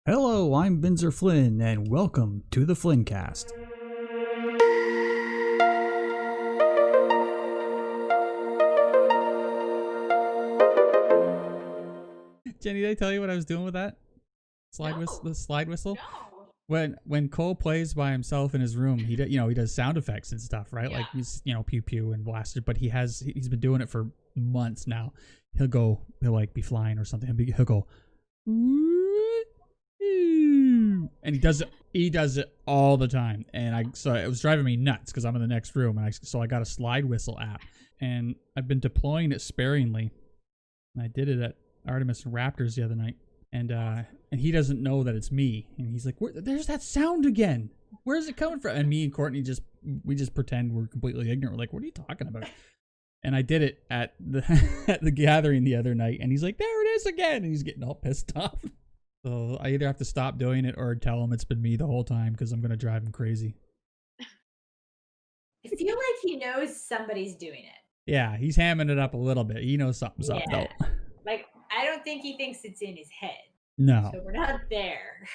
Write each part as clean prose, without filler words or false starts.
Hello, I'm Vinzer Flynn, and welcome to the Flinncast. Jenny, did I tell you what I was doing with that the slide whistle? No. When Cole plays by himself in his room, he does sound effects and stuff, right? Yeah. Like he's pew pew and blaster, but he's been doing it for months now. He'll like be flying or something. He'll go, and he does it all the time. And so it was driving me nuts because I'm in the next room, and I got a slide whistle app, and I've been deploying it sparingly. And I did it at Artemis and Raptors the other night, and he doesn't know that it's me, and he's like, "There's that sound again. Where's it coming from?" And me and Courtney just pretend we're completely ignorant. We're like, "What are you talking about?" And I did it at the gathering the other night, and he's like, "There it is again," and he's getting all pissed off. So I either have to stop doing it or tell him it's been me the whole time because I'm gonna drive him crazy. I feel like he knows somebody's doing it. Yeah, he's hamming it up a little bit. He knows something's up though. Like, I don't think he thinks it's in his head. No. So we're not there.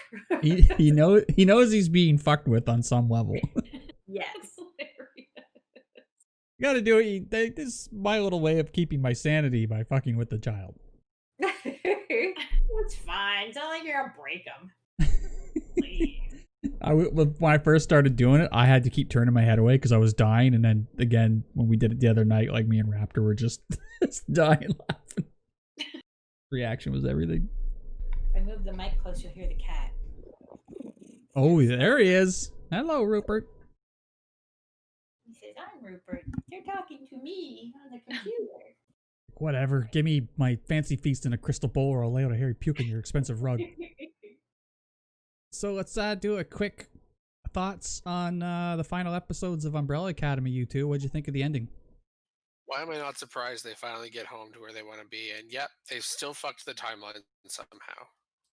he knows he's being fucked with on some level. Yes. You gotta do it. This is my little way of keeping my sanity by fucking with the child. It's fine. It's not like you're gonna break him. Please. When I first started doing it, I had to keep turning my head away because I was dying. And then again, when we did it the other night, like me and Raptor were just dying laughing. Reaction was everything. If I move the mic close, you'll hear the cat. Oh, there he is. Hello, Rupert. He says, "I'm Rupert. You're talking to me on the computer." Whatever. Give me my fancy feast in a crystal bowl, or I'll lay out a hairy puke in your expensive rug. So let's do a quick thoughts on the final episodes of Umbrella Academy. You two, what'd you think of the ending? Why am I not surprised they finally get home to where they want to be? And yep, they still fucked the timeline somehow.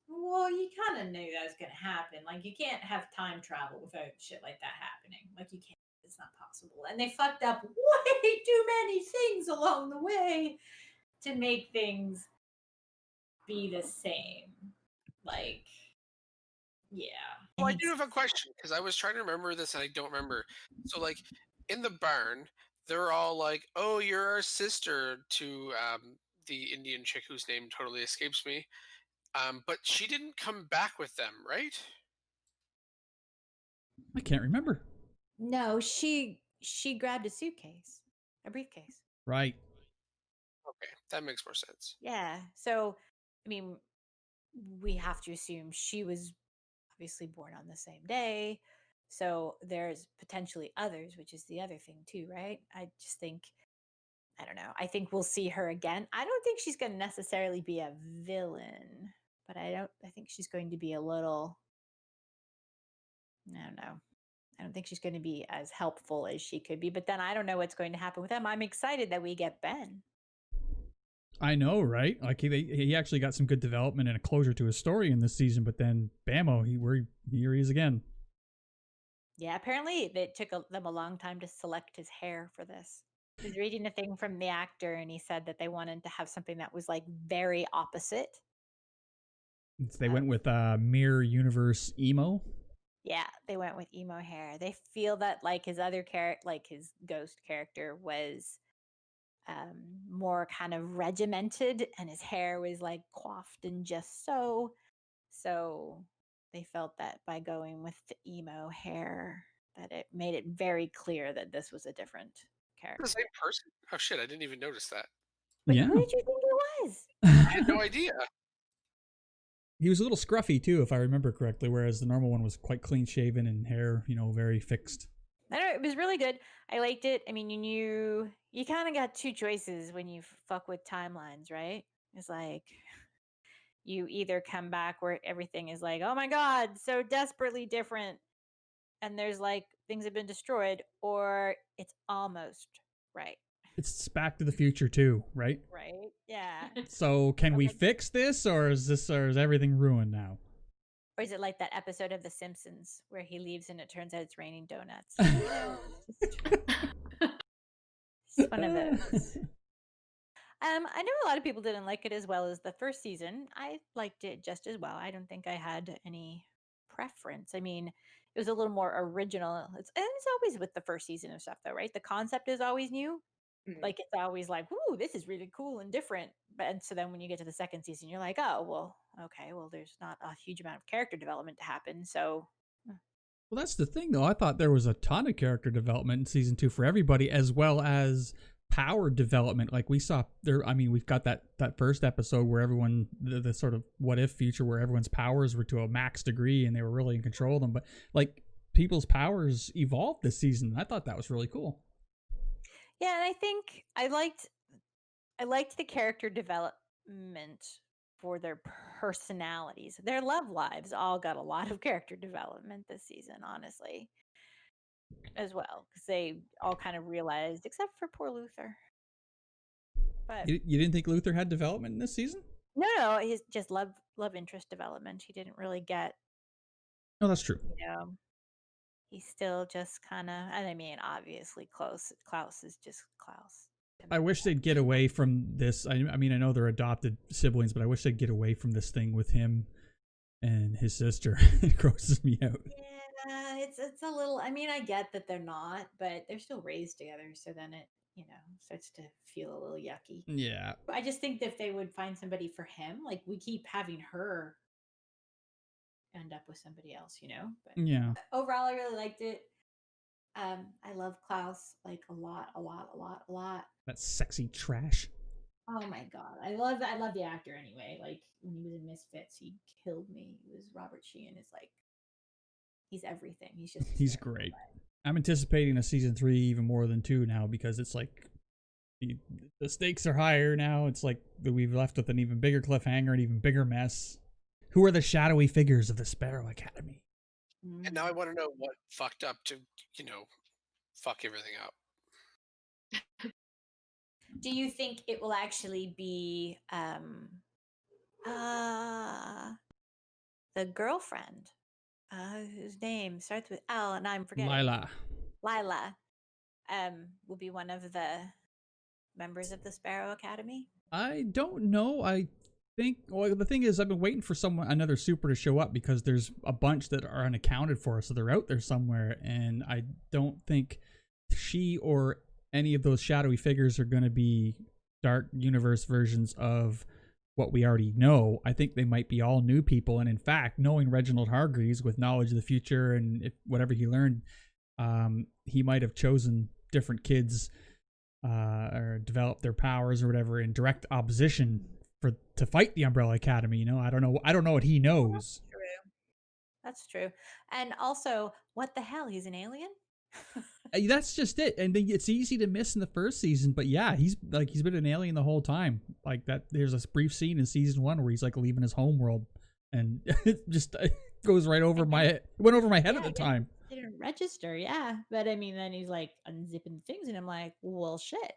Well, you kind of knew that was going to happen. Like, you can't have time travel without shit like that happening. Like, you can't. It's not possible. And they fucked up way too many things along the way to make things be the same. Like, yeah. Well, I do have a question because I was trying to remember this and I don't remember. So, like, in the barn, they're all like, "Oh, you're our sister," to the Indian chick whose name totally escapes me. But she didn't come back with them, right? I can't remember. No, she grabbed a suitcase, a briefcase. Right. Okay, that makes more sense. Yeah. So, I mean, we have to assume she was obviously born on the same day. So there's potentially others, which is the other thing too, right? I just think, I don't know. I think we'll see her again. I don't think she's going to necessarily be a villain, but I think she's going to be a little, I don't know. I don't think she's going to be as helpful as she could be, but then I don't know what's going to happen with them. I'm excited that we get Ben. I know, right? Like he actually got some good development and a closure to his story in this season, but then bammo, here he is again. Yeah, apparently it took them a long time to select his hair for this. I was reading a thing from the actor, and he said that they wanted to have something that was like very opposite. They went with Mirror Universe emo. Yeah, they went with emo hair. They feel that like his other character, like his ghost character, was more kind of regimented, and his hair was like coiffed and just so. So they felt that by going with the emo hair, that it made it very clear that this was a different character. The same person? Oh shit! I didn't even notice that. Like, yeah. who did you think it was? I had no idea. He was a little scruffy too, if I remember correctly, whereas the normal one was quite clean shaven and hair, very fixed. I don't know, it was really good. I liked it. I mean, you kind of got two choices when you fuck with timelines, right? It's like you either come back where everything is like, oh my God, so desperately different, and there's like things have been destroyed, or it's almost right. It's Back to the Future too, right? Right. Yeah. So can we fix this, or is everything ruined now? Or is it like that episode of The Simpsons where he leaves and it turns out it's raining donuts? It's one of those. I know a lot of people didn't like it as well as the first season. I liked it just as well. I don't think I had any preference. I mean, it was a little more original. It's always with the first season of stuff, though, right? The concept is always new. Like it's always like, "Ooh, this is really cool and different." But and so then when you get to the second season, you're like, "Oh, well, okay, well, there's not a huge amount of character development to happen." So, Well, that's the thing, though. I thought there was a ton of character development in season 2 for everybody, as well as power development. Like we saw there. I mean, we've got that first episode where everyone the sort of what if future where everyone's powers were to a max degree and they were really in control of them. But like people's powers evolved this season. I thought that was really cool. yeah, and I think I liked the character development for their personalities. Their love lives all got a lot of character development this season, honestly, as well, because they all kind of realized, except for poor Luther. But You didn't think Luther had development in this season? no, he's just love interest development. He didn't really get, No, that's true. you know, he's still just kind of, and I mean, obviously, Klaus is just Klaus. I wish they'd get away from this. I mean, I know they're adopted siblings, but I wish they'd get away from this thing with him and his sister. It grosses me out. Yeah, it's a little. I mean, I get that they're not, but they're still raised together. So then it, starts to feel a little yucky. Yeah. I just think that if they would find somebody for him, like we keep having her end up with somebody else, But Yeah. overall, I really liked it. I love Klaus like a lot, a lot, a lot, a lot. That sexy trash. Oh my god, I love the actor anyway. Like when he was in Misfits, he killed me. He was Robert Sheehan. Is like he's everything. He's great. I'm anticipating a season 3 even more than 2 now because it's like the stakes are higher now. It's like we've left with an even bigger cliffhanger, an even bigger mess. Who are the shadowy figures of the Sparrow Academy? And now I want to know what fucked up to, fuck everything up. Do you think it will actually be the girlfriend whose name starts with L and I'm forgetting? Lila will be one of the members of the Sparrow Academy? I don't know. I think the thing is I've been waiting for another super to show up because there's a bunch that are unaccounted for, so they're out there somewhere, and I don't think she or any of those shadowy figures are going to be dark universe versions of what we already know. I think they might be all new people, and in fact, knowing Reginald Hargreaves with knowledge of the future and whatever he learned, he might have chosen different kids or developed their powers or whatever in direct opposition to fight the Umbrella Academy. I don't know what he knows. That's true. And also, what the hell? He's an alien? That's just it. And it's easy to miss in the first season, but yeah, he's been an alien the whole time. Like that, there's a brief scene in season 1 where he's like leaving his home world, and it just goes right over my head. It went over my head at the time. Didn't register, yeah. But I mean, then he's like unzipping things, and I'm like, well, shit.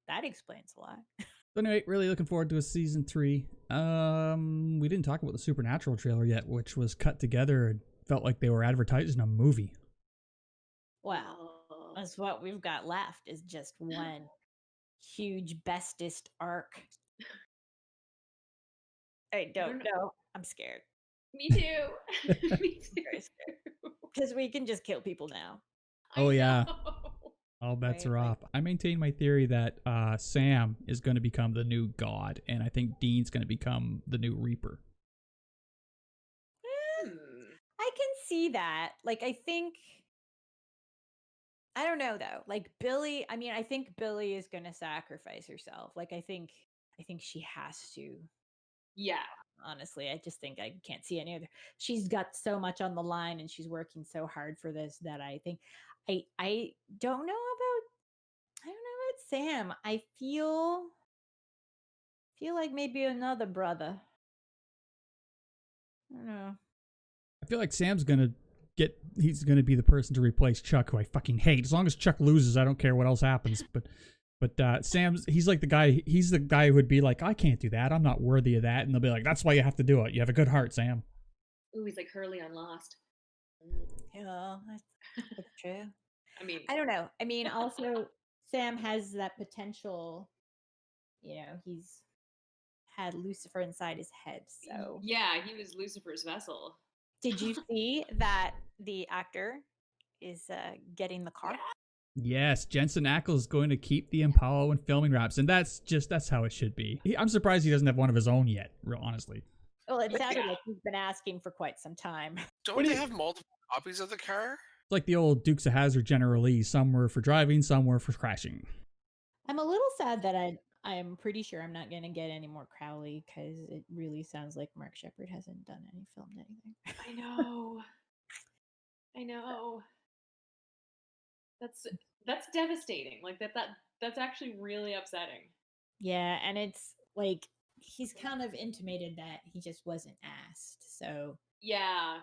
That explains a lot. So anyway, really looking forward to a season 3. We didn't talk about the Supernatural trailer yet, which was cut together and felt like they were advertising a movie. Well, that's what we've got left is just one huge bestest arc. I don't know. I'm scared. Me too. Me too. Very scared. Because we can just kill people now. Oh yeah. All bets are off. I maintain my theory that Sam is going to become the new god, and I think Dean's going to become the new Reaper. I can see that. Like, I don't know though. Like Billy, I mean, I think Billy is going to sacrifice herself. Like, I think she has to. Yeah. Honestly, I just think I can't see any other. She's got so much on the line, and she's working so hard for this that I think I don't know about Sam. I feel like maybe another brother. I don't know. I feel like Sam's gonna he's gonna be the person to replace Chuck, who I fucking hate. As long as Chuck loses, I don't care what else happens. But he's like the guy. He's the guy who would be like, I can't do that. I'm not worthy of that. And they'll be like, that's why you have to do it. You have a good heart, Sam. Ooh, he's like Hurley on Lost. Yeah, that's true. I mean, I don't know. I mean, also Sam has that potential, he's had Lucifer inside his head. So, Yeah, he was Lucifer's vessel. did you see that the actor is getting the car? Yes, Jensen Ackles is going to keep the Impala when filming wraps, and that's how it should be. I'm surprised he doesn't have one of his own yet, real honestly. Well, it sounded like he's been asking for quite some time. Don't they have multiple copies of the car? It's like the old Dukes of Hazzard General Lee. Some were for driving, some were for crashing. I'm a little sad that I'm pretty sure I'm not going to get any more Crowley because it really sounds like Mark Sheppard hasn't filmed anything. I know. I know. That's devastating. Like that's actually really upsetting. Yeah, and it's like he's kind of intimated that he just wasn't asked. So Yeah.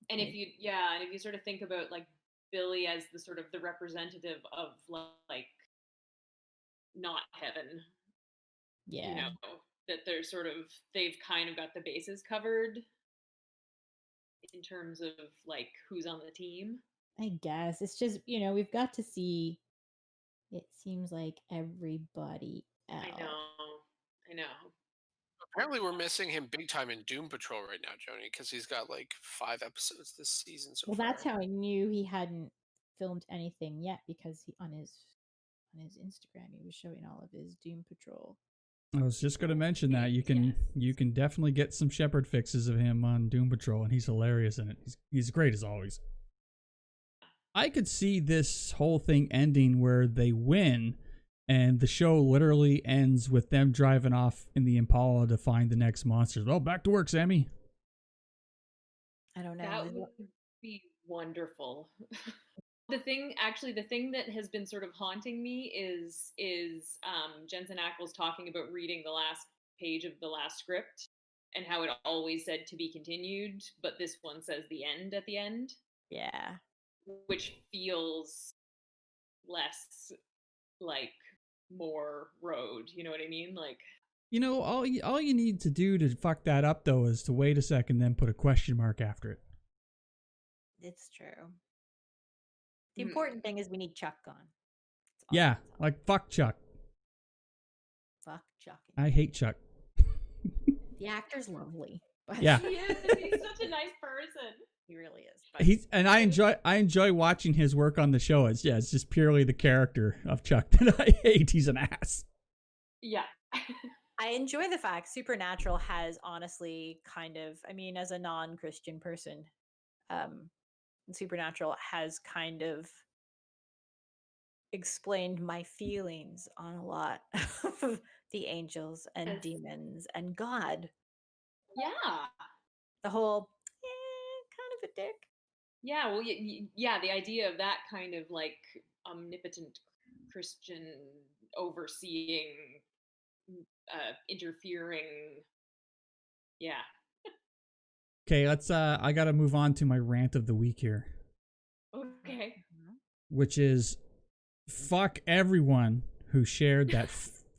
And if you sort of think about like Billy as the sort of the representative of like not heaven, yeah, that they've kind of got the bases covered in terms of like who's on the team. I guess it's just we've got to see. It seems like everybody else. I know. Apparently, we're missing him big time in Doom Patrol right now, Joni, because he's got like 5 episodes this season so far. That's how I knew he hadn't filmed anything yet because on his Instagram he was showing all of his Doom Patrol. I was just going to mention that you can definitely get some Shepherd fixes of him on Doom Patrol, and he's hilarious in it. He's great as always. I could see this whole thing ending where they win, and the show literally ends with them driving off in the Impala to find the next monsters. Well, back to work, Sammy. I don't know. That would be wonderful. The thing that has been sort of haunting me is Jensen Ackles talking about reading the last page of the last script and how it always said to be continued, but this one says the end at the end. Yeah. Which feels less like more road, you know what I mean? Like, all you need to do to fuck that up though is to wait a second, then put a question mark after it. It's true. The important thing is we need Chuck gone. Yeah, like fuck Chuck. Fuck Chuck. I hate Chuck. The actor's lovely. But Yeah. he is. He's such a nice person. He really is. I enjoy watching his work on the show. It's just purely the character of Chuck that I hate. He's an ass. Yeah. I enjoy the fact Supernatural has honestly kind of, as a non-Christian person, Supernatural has kind of explained my feelings on a lot of the angels and demons and God. Yeah. The whole kind of a dick. Yeah, well, yeah, the idea of that kind of like omnipotent Christian overseeing, interfering. Yeah. Okay, let's. I gotta move on to my rant of the week here. Okay. Which is, fuck everyone who shared that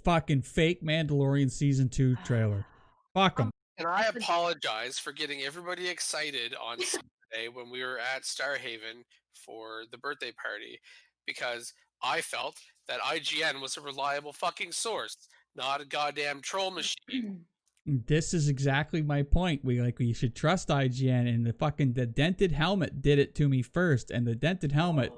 fucking fake Mandalorian season 2 trailer. Fuck them. And I apologize for getting everybody excited on Saturday when we were at Starhaven for the birthday party, because I felt that IGN was a reliable fucking source, not a goddamn troll machine. This is exactly my point. We should trust IGN, and the dented helmet did it to me first. And the dented helmet,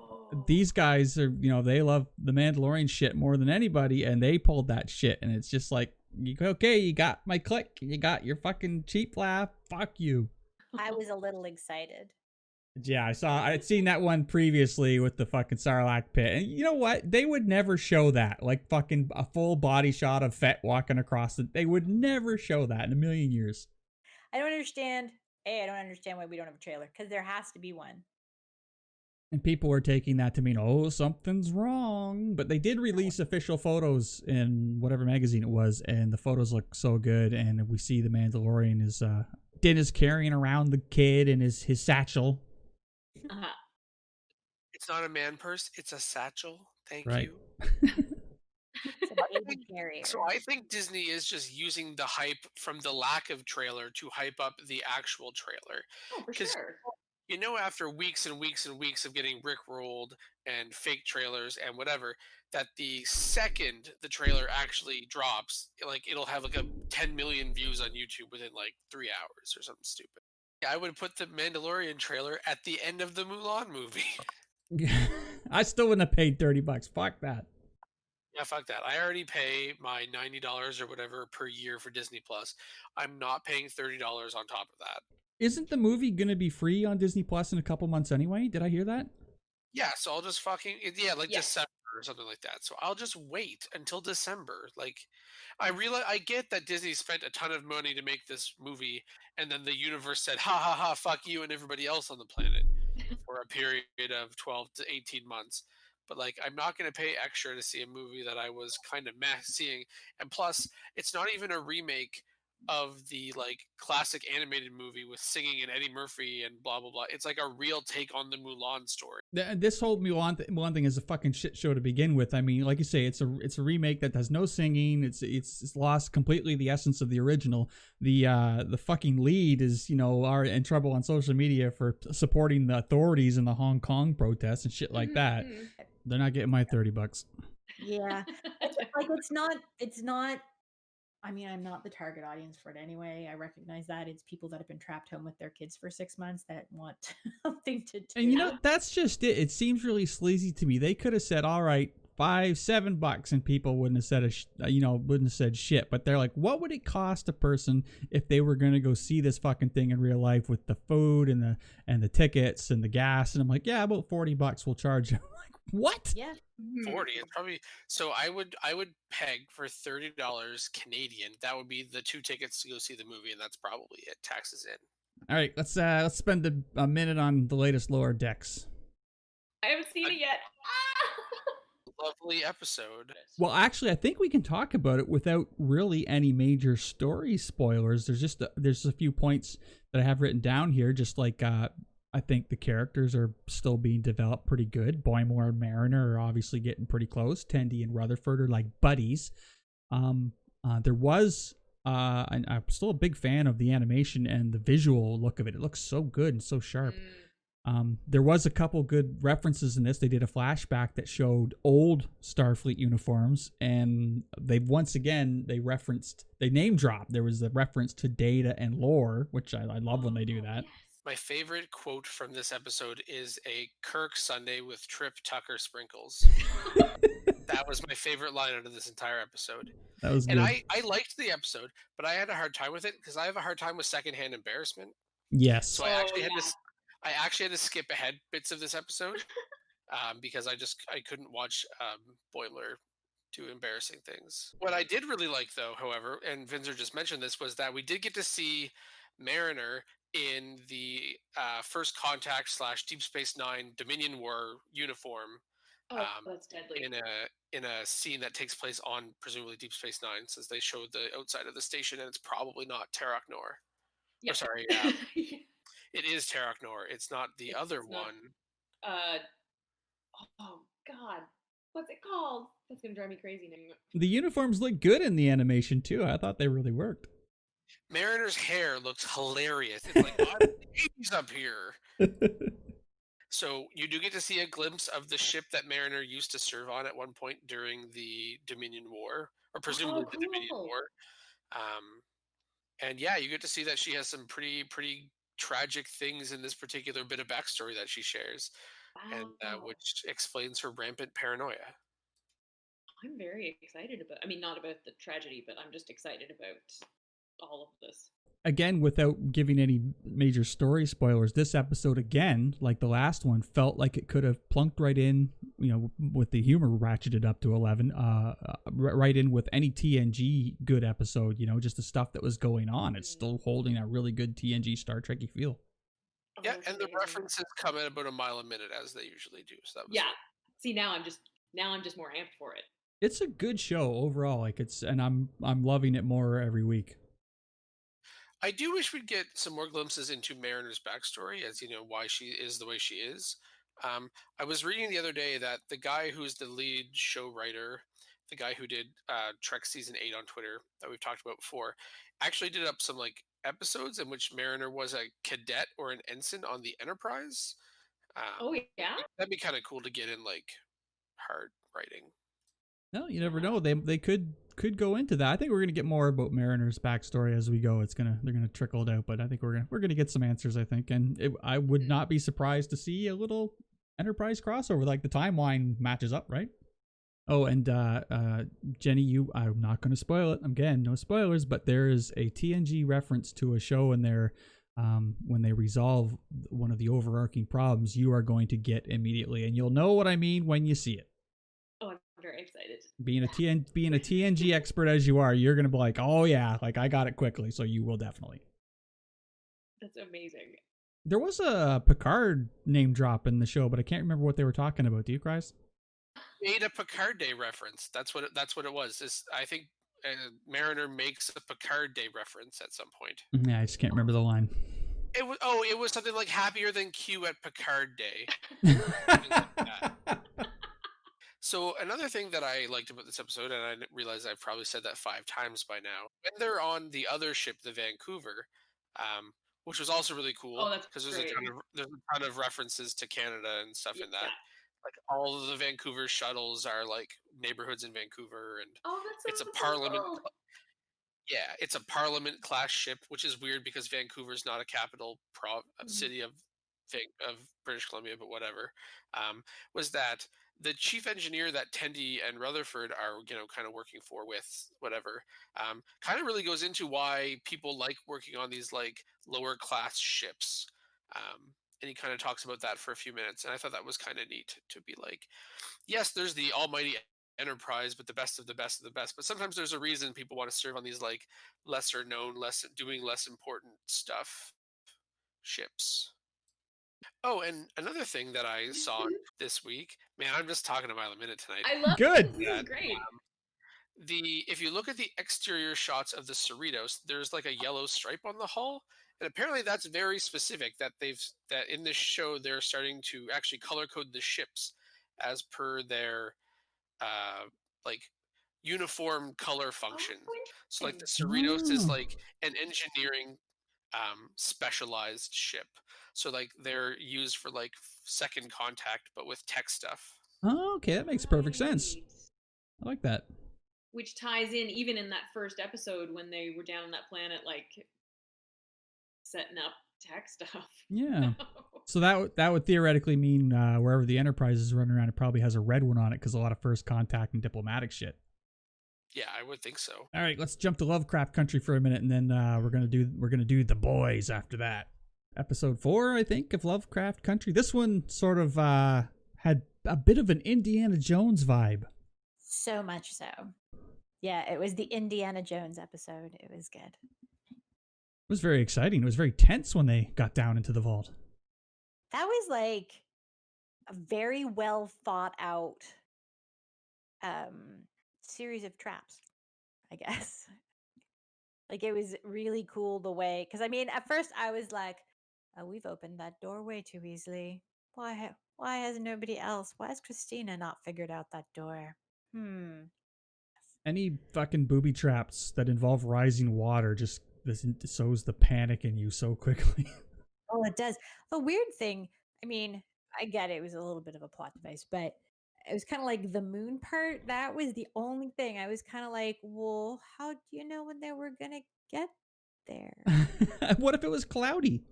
these guys are, they love the Mandalorian shit more than anybody, and they pulled that shit. And it's just like, okay, you got my click, you got your fucking cheap laugh, fuck you. I was a little excited. Yeah, I'd seen that one previously with the fucking Sarlacc pit. And you know what? They would never show that. Like fucking a full body shot of Fett walking across it. They would never show that in a million years. I don't understand why we don't have a trailer, because there has to be one. And people were taking that to mean, oh, something's wrong. But they did release official photos in whatever magazine it was, and the photos look so good. And we see the Mandalorian is Din is carrying around the kid in his satchel. Uh-huh. It's not a man purse, it's a satchel. Thank you. So I think Disney is just using the hype from the lack of trailer to hype up the actual trailer. Oh, for sure. You know, after weeks and weeks and weeks of getting rickrolled and fake trailers and whatever, that the second the trailer actually drops, like it'll have like a 10 million views on YouTube within like 3 hours or something stupid. I would put the Mandalorian trailer at the end of the Mulan movie. I still wouldn't have paid $30. Fuck that. Yeah, fuck that. I already pay my $90 or whatever per year for Disney Plus. I'm not paying $30 on top of that. Isn't the movie gonna be free on Disney Plus in a couple months anyway? Did I hear that? Yeah, so I'll just fucking like Yes. December or something like that. So I'll just wait until December. Like, I get that Disney spent a ton of money to make this movie, and then the universe said, "Ha ha ha, fuck you and everybody else on the planet," for a period of 12 to 18 months. But like, I'm not going to pay extra to see a movie that I was kind of meh seeing, and plus, it's not even a remake of the like classic animated movie with singing and Eddie Murphy and blah blah blah. It's like a real take on the Mulan story. This whole Mulan thing is a fucking shit show to begin with. I mean, like you say, it's a remake that has no singing. It's lost completely the essence of the original. The fucking lead is are in trouble on social media for supporting the authorities in the Hong Kong protests and shit like that. They're not getting my $30. Yeah. It's not. I mean, I'm not the target audience for it anyway. I recognize that. It's people that have been trapped home with their kids for 6 months that want something to do. And that's just it. It seems really sleazy to me. They could have said, all right, $5-7, and people wouldn't have said wouldn't have said shit. But they're like, what would it cost a person if they were going to go see this fucking thing in real life with the food and the tickets and the gas? And I'm like, yeah, about $40 we'll charge you. I'm like, what? Yeah. 40. It's probably so. I would peg for $30 Canadian. That would be the 2 tickets to go see the movie, and that's probably it. Taxes in. All right, let's spend a minute on the latest Lower Decks. I haven't seen it yet. Lovely episode. Well, actually, I think we can talk about it without really any major story spoilers. There's a few points that I have written down here, just like I think the characters are still being developed pretty good. Boymore and Mariner are obviously getting pretty close. Tendi and Rutherford are like buddies. There was, and I'm still a big fan of the animation and the visual look of it. It looks so good and so sharp. There was a couple good references in this. They did a flashback that showed old Starfleet uniforms, and they name dropped. There was a reference to Data and Lore, which I love when they do that. Yes. My favorite quote from this episode is a Kirk Sunday with Trip Tucker sprinkles. That was my favorite line out of this entire episode. That was good. And I liked the episode, but I had a hard time with it because I have a hard time with secondhand embarrassment. Yes. So I actually had to skip ahead bits of this episode because I couldn't watch Boimler do embarrassing things. What I did really like, though, however, and Vinzer just mentioned this, was that we did get to see Mariner in the First Contact / Deep Space Nine Dominion War uniform. That's deadly. In a scene that takes place on presumably Deep Space Nine, since they showed the outside of the station, and it's probably not Terok Nor. Yeah. Or sorry, it is Terok Nor. It's not the other one. Oh God, what's it called? That's gonna drive me crazy now. The uniforms look good in the animation too. I thought they really worked. Mariner's hair looks hilarious. It's like, oh, baby's up here. So you do get to see a glimpse of the ship that Mariner used to serve on at one point during the Dominion War, or presumably the Dominion War. And yeah, you get to see that she has some pretty tragic things in this particular bit of backstory that she shares, and which explains her rampant paranoia. I'm very excited about. I mean, not about the tragedy, but I'm just excited about all of this. Again, without giving any major story spoilers, this episode, again, like the last one, felt like it could have plunked right in, with the humor ratcheted up to 11, right in with any TNG good episode, just the stuff that was going on. It's still holding a really good TNG Star Trek-y feel. Yeah, and the references come at about a mile a minute, as they usually do. So that was See, now I'm just more amped for it. It's a good show overall. And I'm loving it more every week. I do wish we'd get some more glimpses into Mariner's backstory, as why she is the way she is. I was reading the other day that the guy who's the lead show writer, the guy who did Trek Season 8 on Twitter that we've talked about before, actually did up some episodes in which Mariner was a cadet or an ensign on the Enterprise. Oh yeah. That'd be kind of cool to get in like hard writing. No, you never know. They could go into that. I think we're gonna get more about Mariner's backstory as we go. They're gonna trickle it out, but I think we're gonna get some answers. I think, and I would not be surprised to see a little Enterprise crossover. Like the timeline matches up, right? Oh, and Jenny, I'm not gonna spoil it. Again, no spoilers, but there is a TNG reference to a show in there. When they resolve one of the overarching problems, you are going to get immediately, and you'll know what I mean when you see it. Oh, I'm very excited. Being a TNG expert as you are, you're gonna be like, oh yeah, like I got it quickly, so you will definitely. That's amazing. There was a Picard name drop in the show, but I can't remember what they were talking about. Do you guys? Made a Picard Day reference. That's what it was. I think Mariner makes a Picard Day reference at some point. Yeah, I just can't remember the line. It was something like happier than Q at Picard Day. So another thing that I liked about this episode, and I realize I've probably said that 5 times by now, when they're on the other ship, the Vancouver, which was also really cool. Oh, that's because great. there's a ton of references to Canada and stuff in that. Like all of the Vancouver shuttles are like neighborhoods in Vancouver, and Oh, that's it's a so Parliament. cool. Yeah, it's a Parliament class ship, which is weird because Vancouver's not a capital city of British Columbia, but whatever. Was that the chief engineer that Tendi and Rutherford are, kind of working for with whatever, kind of really goes into why people like working on these like lower class ships. And he kind of talks about that for a few minutes, and I thought that was kind of neat to be like, yes, there's the almighty Enterprise, but the best of the best of the best. But sometimes there's a reason people want to serve on these like lesser known, less important stuff ships. Oh, and another thing that I saw this week, man, I'm just talking a mile a minute tonight. I love Good. This is great. If you look at the exterior shots of the Cerritos, there's like a yellow stripe on the hull, and apparently that's very specific. That in this show they're starting to actually color code the ships as per their like uniform color function. So like the Cerritos is like an engineering specialized ship. So like they're used for like second contact, but with tech stuff. Oh, okay, that makes perfect sense. Right. I like that. Which ties in even in that first episode when they were down on that planet, like setting up tech stuff. Yeah. So that would theoretically mean wherever the Enterprise is running around, it probably has a red one on it because a lot of first contact and diplomatic shit. Yeah, I would think so. All right, let's jump to Lovecraft Country for a minute, and then we're gonna do the boys after that. Episode 4, I think, of Lovecraft Country. This one sort of had a bit of an Indiana Jones vibe. So much so. Yeah, it was the Indiana Jones episode. It was good. It was very exciting. It was very tense when they got down into the vault. That was like a very well thought out series of traps, I guess. Like it was really cool the way, because I mean, at first I was like, "Oh, we've opened that door way too easily. Why has nobody else? Why has Christina not figured out that door?" Any fucking booby traps that involve rising water just sows the panic in you so quickly. Oh, it does. The weird thing, I mean, I get it was a little bit of a plot device, but it was kind of like the moon part. That was the only thing. I was kind of like, well, how do you know when they were going to get there? What if it was cloudy?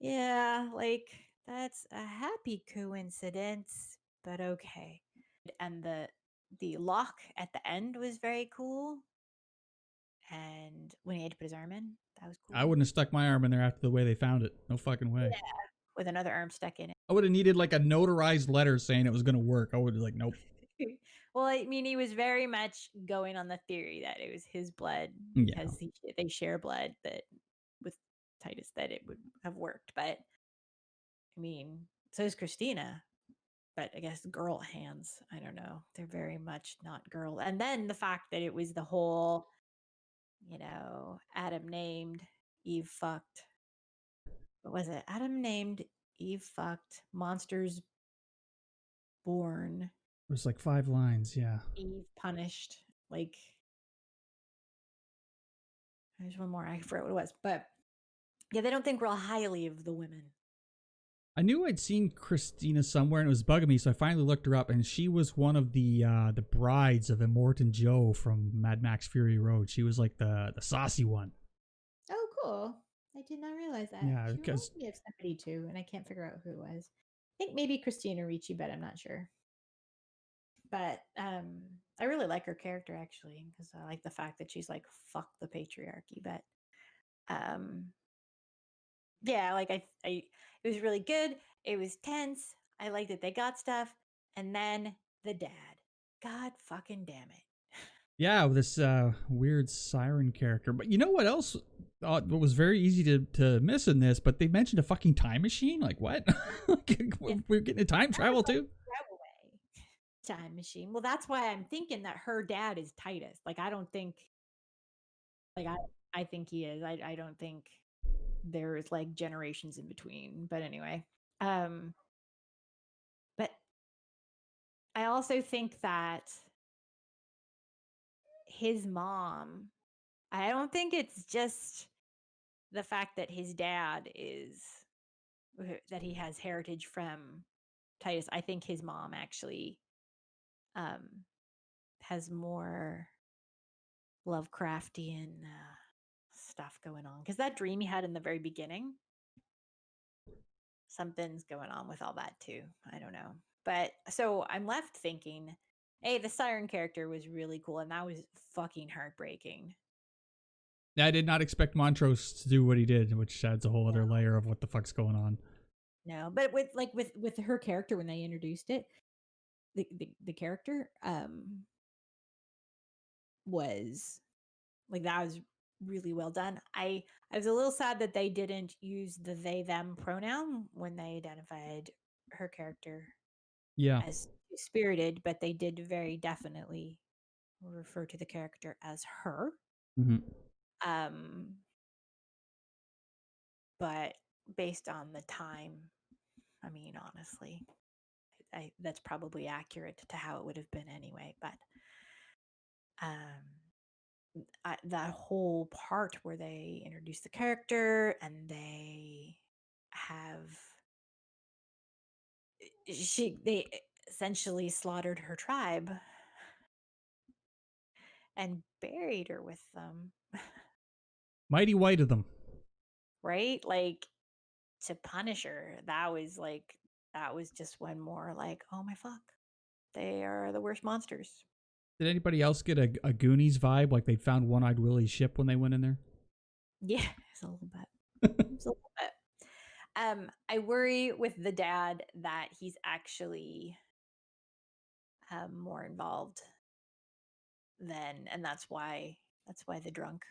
Yeah, like that's a happy coincidence, but okay. And the lock at the end was very cool. And when he had to put his arm in, that was cool. I wouldn't have stuck my arm in there after the way they found it. No fucking way. Yeah, with another arm stuck in it. I would have needed like a notarized letter saying it was going to work. I would have like, nope. Well, I mean, he was very much going on the theory that it was his blood Yeah. because they share blood, that with Titus that it would have worked. But I mean, so is Christina. But I guess girl hands, I don't know. They're very much not girl. And then the fact that it was the whole, Adam named, Eve fucked. What was it? Adam named, Eve fucked, monsters born. There's like 5 lines, yeah. Eve punished. Like, there's one more. I forget what it was. But Yeah, they don't think real highly of the women. I knew I'd seen Christina somewhere and it was bugging me, so I finally looked her up, and she was one of the brides of Immortan Joe from Mad Max Fury Road. She was like the saucy one. Oh, cool. I did not realize that. Yeah, She because reminded me of somebody too, and I can't figure out who it was. I think maybe Christina Ricci, but I'm not sure. But I really like her character actually, because I like the fact that she's like, fuck the patriarchy. But um yeah, like I it was really good. It was tense. I liked that they got stuff. And then the dad. God fucking damn it. yeah, this weird siren character. But you know what else? What was very easy to miss in this? But they mentioned a fucking time machine. Like what? We're getting a time travel too. Time machine. Well, that's why I'm thinking that her dad is Titus. Like I don't think like I think he is. I don't think there's like generations in between. But anyway. But I also think that his mom, I don't think it's just the fact that his dad is that he has heritage from Titus. I think his mom actually has more Lovecraftian stuff going on, because that dream he had in the very beginning, something's going on with all that too. I don't know. But so I'm left thinking, hey, the siren character was really cool, and that was fucking heartbreaking. I did not expect Montrose to do what he did, which adds a whole other layer of what the fuck's going on. No, but with her character, when they introduced it, the character was like, that was really well done. I was a little sad that they didn't use the they them pronoun when they identified her character Yeah. as spirited, but they did very definitely refer to the character as her. Mm-hmm. But based on the time, I mean, honestly, that's probably accurate to how it would have been anyway. But that whole part where they introduce the character and they have they essentially slaughtered her tribe and buried her with them. Mighty white of them. Right? Like, to punish her, that was just one more like, oh my fuck, they are the worst monsters. Did anybody else get a Goonies vibe, like they'd found One-Eyed Willie's ship when they went in there? Yeah, it's a little bit. It's a little bit. I worry with the dad that he's actually more involved and that's why the drunk.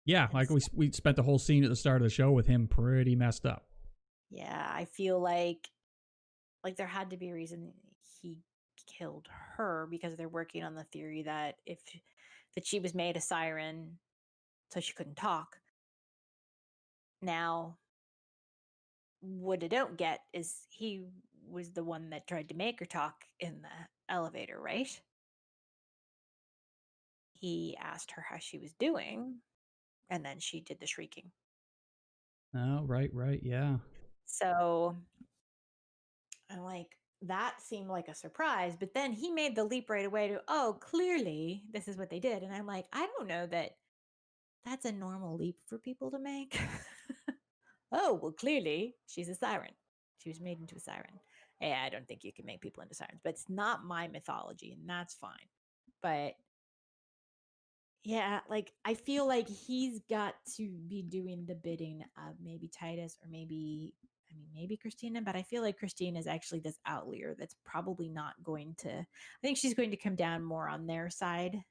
Yeah, like we spent the whole scene at the start of the show with him pretty messed up. Yeah, I feel like there had to be a reason he killed her, because they're working on the theory that she was made a siren so she couldn't talk. Now, what I don't get is he was the one that tried to make her talk in the elevator, right? He asked her how she was doing, and then she did the shrieking. Oh, right, yeah. So I'm like, that seemed like a surprise, but then he made the leap right away to, oh, clearly this is what they did. And I'm like, I don't know that that's a normal leap for people to make. Oh, well, clearly she's a siren. She was made into a siren. Hey, I don't think you can make people into sirens, but it's not my mythology, and that's fine. But yeah, like, I feel like he's got to be doing the bidding of maybe Titus, or maybe Christina, but I feel like Christina is actually this outlier that's probably not going to, I think she's going to come down more on their side.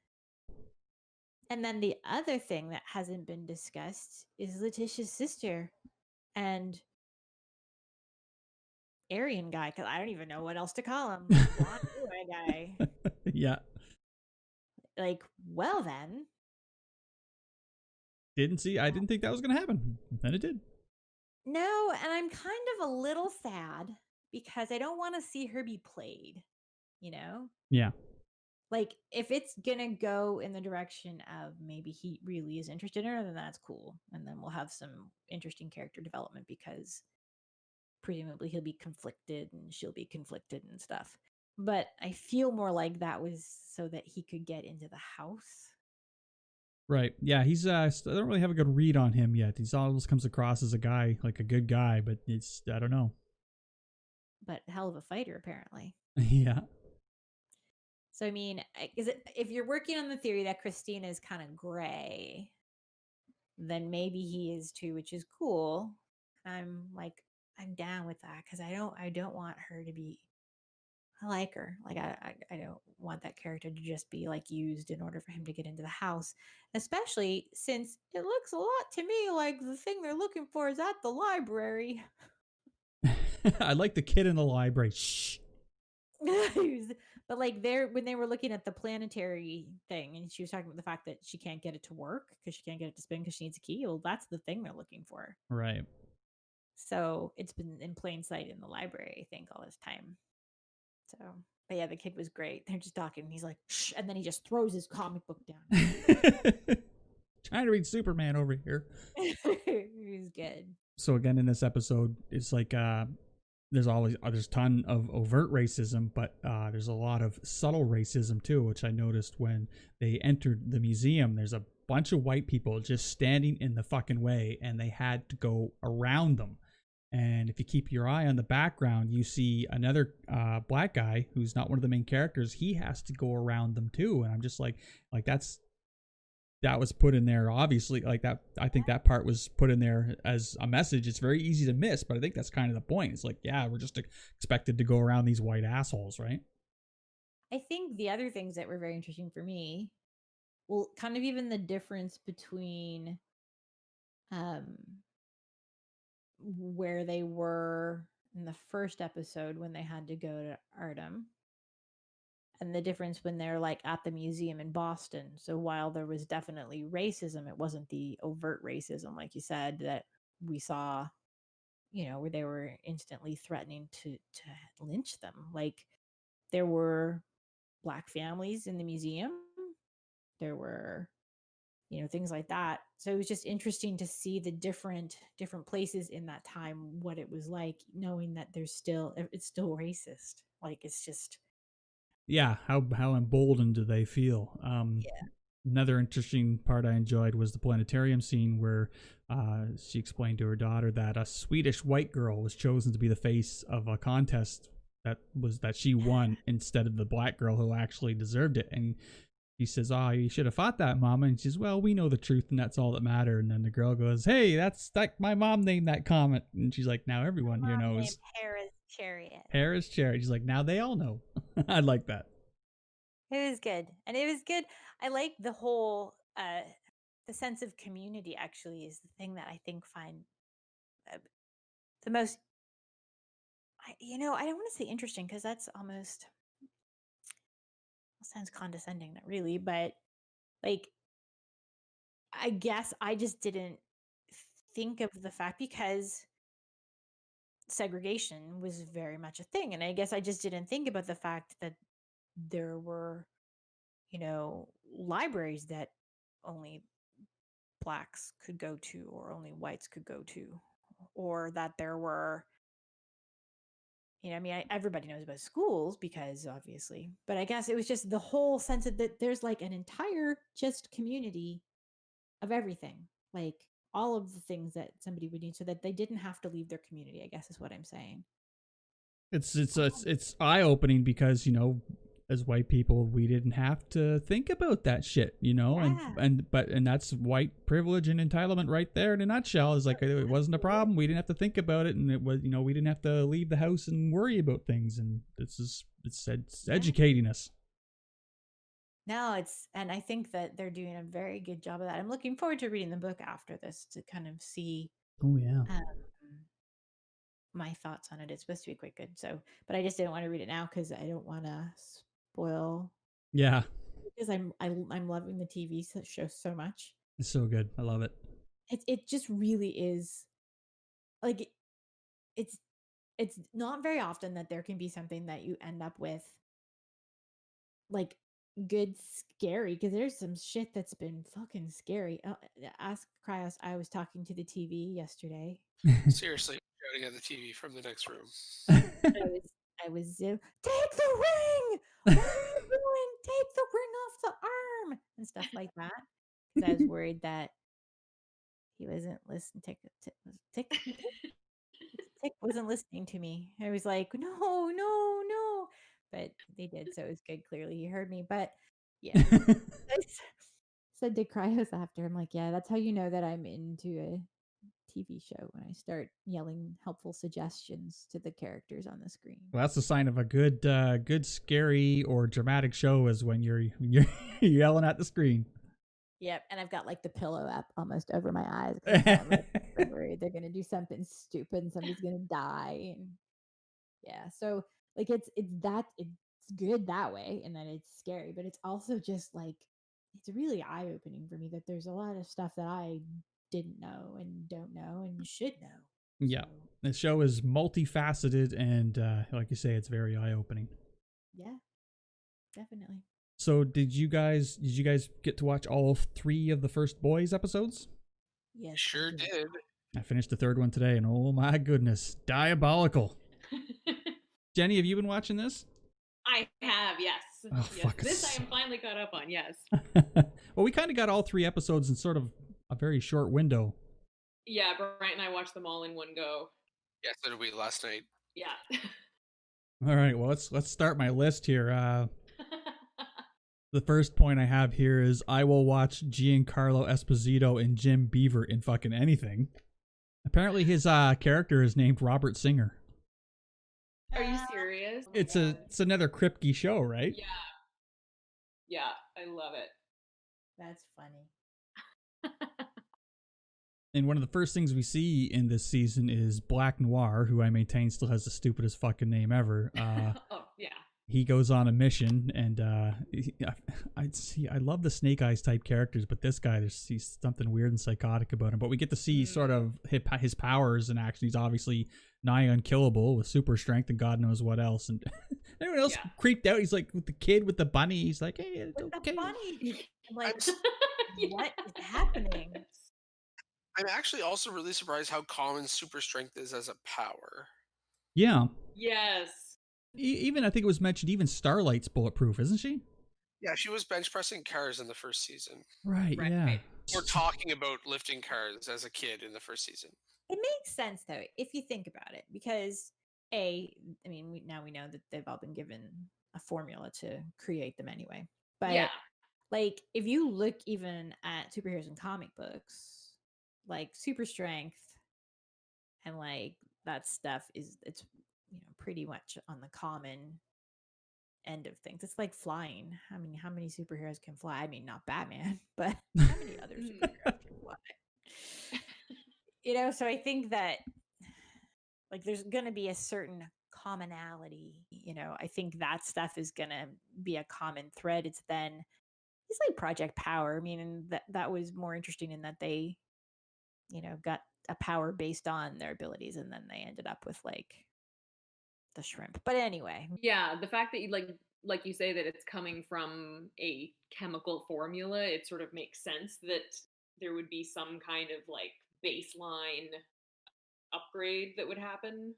And then the other thing that hasn't been discussed is Letitia's sister and Aryan guy, because I don't even know what else to call him. Blonde guy. Yeah. Like, well then. I didn't think that was going to happen. Then it did. No, and I'm kind of a little sad because I don't want to see her be played, you know? Yeah. like if it's gonna go in the direction of maybe he really is interested in her, then that's cool, and then we'll have some interesting character development because presumably he'll be conflicted and she'll be conflicted and stuff. But I feel more like that was so that he could get into the house. Right. Yeah, he's I don't really have a good read on him yet. He's always comes across as a guy, like a good guy, but it's I don't know. But hell of a fighter, apparently. Yeah. So I mean, is it if you're working on the theory that Christina is kind of gray, then maybe he is too, which is cool. I'm down with that because I don't want her to be. I like her. Like I don't want that character to just be like used in order for him to get into the house, especially since it looks a lot to me like the thing they're looking for is at the library. I like the kid in the library. Shh. But like when they were looking at the planetary thing and she was talking about the fact that she can't get it to work because she can't get it to spin because she needs a key. Well, that's the thing they're looking for. Right. So it's been in plain sight in the library, I think, all this time. So, but yeah, the kid was great. They're just talking. And he's like, shh, and then he just throws his comic book down. Trying to read Superman over here. He's good. So again, in this episode, it's like there's a ton of overt racism, but there's a lot of subtle racism too, which I noticed when they entered the museum. There's a bunch of white people just standing in the fucking way, and they had to go around them. And if you keep your eye on the background, you see another black guy who's not one of the main characters. He has to go around them too, and I'm just like that was put in there obviously, like that. I think that part was put in there as a message. It's very easy to miss, but I think that's kind of the point. It's like, yeah, we're just expected to go around these white assholes, right? I think the other things that were very interesting for me, well, kind of even the difference between where they were in the first episode when they had to go to Artem, and the difference when they're like at the museum in Boston. So while there was definitely racism, it wasn't the overt racism, like you said, that we saw, where they were instantly threatening to lynch them. Like there were black families in the museum. There were, things like that. So it was just interesting to see the different places in that time, what it was like, knowing that it's still racist. Like it's just, Yeah, how emboldened do they feel? yeah. Another interesting part I enjoyed was the planetarium scene where she explained to her daughter that a Swedish white girl was chosen to be the face of a contest that she won instead of the black girl who actually deserved it. And he says, "Oh, you should have fought that, Mama." And she says, "Well, we know the truth, and that's all that matters." And then the girl goes, "Hey, that's like my mom named that comet." And she's like, "Now everyone here knows." Harris Chariot. Harris Chariot. She's like, "Now they all know." I like that. It was good. And it was good. I like the whole the sense of community actually is the thing that I think find the most I don't want to say interesting because that's almost sounds condescending, not really, but like I guess I just didn't think of the fact because segregation was very much a thing. And I guess I just didn't think about the fact that there were, libraries that only blacks could go to or only whites could go to, or that there were, everybody knows about schools because obviously, but I guess it was just the whole sense of that there's like an entire just community of everything, like all of the things that somebody would need so that they didn't have to leave their community, I guess is what I'm saying. It's eye opening because as white people we didn't have to think about that shit, Yeah. and that's white privilege and entitlement right there in a nutshell. Is like it wasn't a problem. We didn't have to think about it, and it was we didn't have to leave the house and worry about things. And it's educating us. No, and I think that they're doing a very good job of that. I'm looking forward to reading the book after this to kind of see Oh yeah. My thoughts on it. It's supposed to be quite good. So, but I just didn't want to read it now because I don't want to spoil. Yeah. Because I'm loving the TV show so much. It's so good. I love it. It just really is, like it's not very often that there can be something that you end up with like good scary, because there's some shit that's been fucking scary. Ask Cryos. I was talking to the TV yesterday. Seriously, shouting at the TV from the next room. I was take the ring. What are you doing? Take the ring off the arm and stuff like that. Because I was worried that he wasn't listening. Tick wasn't listening to me. I was like, no, no, no. But they did, so it was good. Clearly, he heard me. But yeah, I said to Cryos after, I'm like, yeah, that's how you know that I'm into a TV show, when I start yelling helpful suggestions to the characters on the screen. Well, that's the sign of a good scary or dramatic show, is when you're yelling at the screen. Yep, and I've got like the pillow up almost over my eyes. 'Cause I'm like, worried they're gonna do something stupid and somebody's gonna die. And yeah, so like it's good that way, and then it's scary, but it's also just like it's really eye opening for me that there's a lot of stuff that I didn't know and don't know and should know. Yeah, So, the show is multifaceted, and like you say, it's very eye opening. yeah, definitely. So did you guys get to watch all 3 of the first Boys episodes? Yes, I Sure did. I finished the 3rd one today, and oh my goodness, diabolical. Jenny, have you been watching this? I have, yes. Oh, yes. fuck. This I am finally caught up on, yes. Well, we kind of got all 3 episodes in sort of a very short window. Yeah, Brian and I watched them all in one go. Yeah, so did we last night. Yeah. All right, well, let's start my list here. The first point I have here is I will watch Giancarlo Esposito and Jim Beaver in fucking anything. Apparently his character is named Robert Singer. Are you serious? Oh my It's God. it's another Kripke show, right? Yeah. Yeah, I love it. That's funny. And one of the first things we see in this season is Black Noir, who I maintain still has the stupidest fucking name ever. Oh, yeah. He goes on a mission, and I love the Snake Eyes type characters, but this guy, he's something weird and psychotic about him. But we get to see sort of his powers in action. He's obviously nigh unkillable with super strength and God knows what else. And everyone else creeped out. He's like with the kid with the bunny. He's like, hey, it's With okay. the bunny. I'm like, Yeah. what is happening? I'm actually also really surprised how common super strength is as a power. Yeah. Yes. Even I think it was mentioned. Even Starlight's bulletproof, isn't she? Yeah, she was bench pressing cars in the first season. Right. Yeah. We're talking about lifting cars as a kid in the first season. It makes sense though, if you think about it, because I mean, we know that they've all been given a formula to create them anyway. But Yeah. like, if you look even at superheroes in comic books, like super strength and like that stuff it's pretty much on the common end of things. It's like flying. I mean, how many superheroes can fly? I mean, not Batman, but how many other superheroes can fly? So I think that like there's gonna be a certain commonality. I think that stuff is gonna be a common thread. It's like Project Power. I mean, and that was more interesting in that they, got a power based on their abilities, and then they ended up with like the shrimp. But anyway, Yeah, the fact that you like you say that it's coming from a chemical formula, it sort of makes sense that there would be some kind of like baseline upgrade that would happen,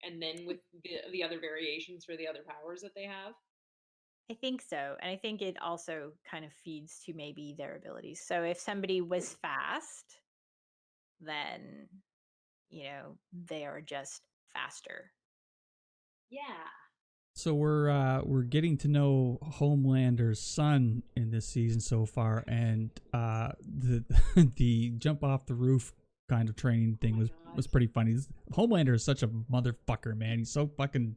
and then with the other variations for the other powers that they have. I think so. And I think it also kind of feeds to maybe their abilities. So if somebody was fast, then, they are just faster. Yeah. So we're getting to know Homelander's son in this season so far, and the the jump off the roof kind of training thing was pretty funny. Homelander is such a motherfucker, man. He's so fucking